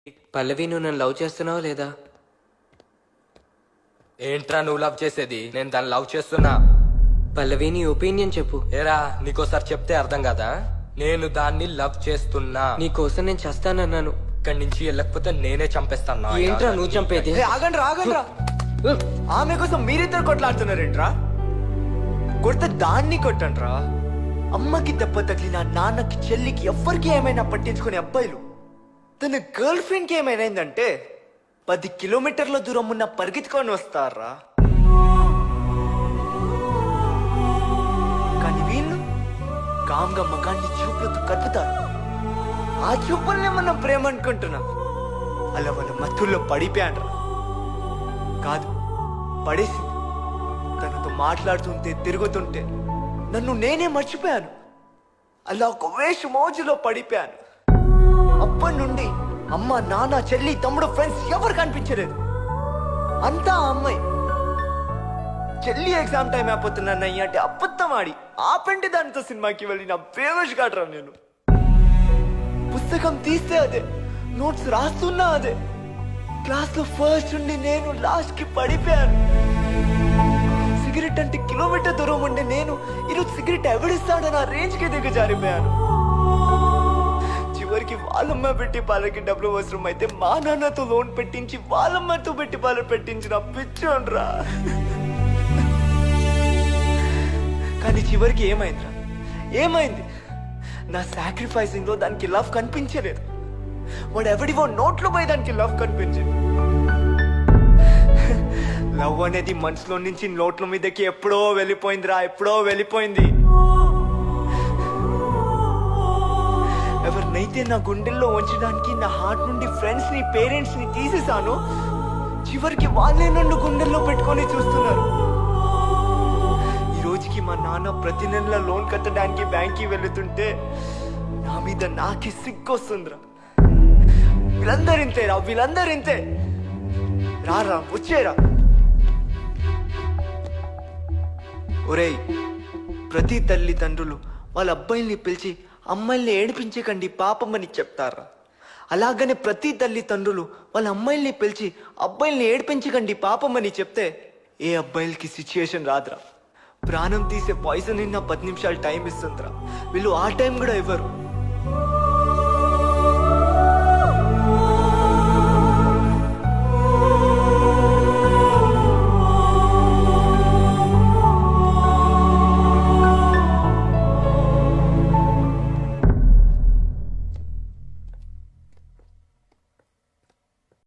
పల్లవి, నువ్వు నన్ను లవ్ చేస్తున్నావా లేదా? ఏంట్రా నువ్వు లవ్ చేసేది? నేను దాన్ని లవ్ చేస్తున్నా. పల్లవి, నీ ఒపీనియన్ చెప్పు. ఏరా నీకోసారి చెప్తే అర్థం కదా? నేను దాన్ని లవ్ చేస్తున్నా. నీ కోసం నేను చస్తానన్నాను. ఇక్కడి నుంచి వెళ్ళకపోతే నేనే చంపేస్తాను. ఏంట్రా నువ్వు చంపేది? ఆగండ్రా ఆగండ్రా, ఆమె కోసం మీరిద్దరు కొట్లాడుతున్నారేంట్రా? కొడితే దాన్ని కొట్టండ్రా. అమ్మకి దెబ్బ తగిలిన నాన్నకి చెల్లికి ఎవ్వరికి ఏమైనా పట్టించుకునే అబ్బాయిలు తన గర్ల్ ఫ్రెండ్ కి ఏమైనా అయిందంటే 10 కిలోమీటర్ల దూరం ఉన్న పరిగెత్తుకొని వస్తారా. కానీ వీళ్ళు కామ్గా మగాన్ని చూపులతో కలుపుతారు. ఆ చూపుల్ని మనం ప్రేమ అనుకుంటున్నాం. అలా వాళ్ళ మత్తుల్లో పడిపోయాడ్రా. కాదు, పడేసింది. తనతో మాట్లాడుతుంటే తిరుగుతుంటే నన్ను నేనే మర్చిపోయాను. అలా ఒక వేష మోజులో పడిపోయాను. అప్పటి నుండి అమ్మ, నాన్న, చెల్లి, తమ్ముడు, ఫ్రెండ్స్ ఎవరు కనిపించలేదు. అంతా ఆ అమ్మాయి. చెల్లి ఎగ్జామ్ టైం అయిపోతున్నానయ్య అంటే అబద్ధం ఆడి ఆపండి దానితో సినిమాకి వెళ్ళి నా ఫేమస్ కాడరా. నేను పుస్తకం తీస్తే అదే, నోట్స్ రాస్తున్నా అదే. క్లాస్ లో ఫస్ట్ నుండి నేను లాస్ట్ కి పడిపోయాను. సిగరెట్ అంటే కిలోమీటర్ దూరం ఉండే నేను ఈరోజు సిగరెట్ ఎవడిస్తాడని ఆ రేంజ్ కి దిగజారిపోయాను. చివరికి వాళ్ళమ్మ పెట్టి పాలకి డబ్బులు అవసరం అయితే మా నాన్నతో లోన్ పెట్టించి వాళ్ళమ్మతో పెట్టి పాలు పెట్టించిన పిచ్చోన్రా. కానీ చివరికి ఏమైందిరా? ఏమైంది? నా సాక్రిఫైసింగ్ లో దానికి లవ్ కనిపించలేదు. వాడు ఎవడివో నోట్లో పోయి దానికి లవ్ కనిపించింది. లవ్ అనేది మనసులో నుంచి నోట్ల మీదకి ఎప్పుడో వెళ్ళిపోయిందిరా, ఎప్పుడో వెళ్ళిపోయింది. ఎవరినైతే నా గుండెల్లో ఉంచడానికి నా హార్ట్ నుండి ఫ్రెండ్స్ ని, పేరెంట్స్ ని తీసేసాను, చివరికి వాళ్ళే నన్ను గుండెల్లో పెట్టుకొని చూస్తున్నారు. ఈ రోజుకి మా నాన్న ప్రతి నెల లోన్ కట్టడానికి బ్యాంక్కి వెళుతుంటే నా మీద నాకే సిగ్గొస్తుందిరా. వీళ్ళందరూ ఇంతేరా, వీళ్ళందరూ ఇంతే. రారా, వచ్చేరా. ఒరేయ్, ప్రతి తల్లిదండ్రులు వాళ్ళ అబ్బాయిల్ని పిలిచి అమ్మాయిల్ని ఏడిపించకండి పాపమని చెప్తారా? అలాగనే ప్రతి తల్లిదండ్రులు వాళ్ళ అమ్మాయిల్ని పిలిచి అబ్బాయిల్ని ఏడిపించకండి పాపమని చెప్తే ఏ అబ్బాయిలకి సిచ్యుయేషన్ రాదురా. ప్రాణం తీసే పాయిజన్ 10 నిమిషాలు టైం ఇస్తుందిరా. వీళ్ళు ఆ టైం కూడా ఇవ్వరు.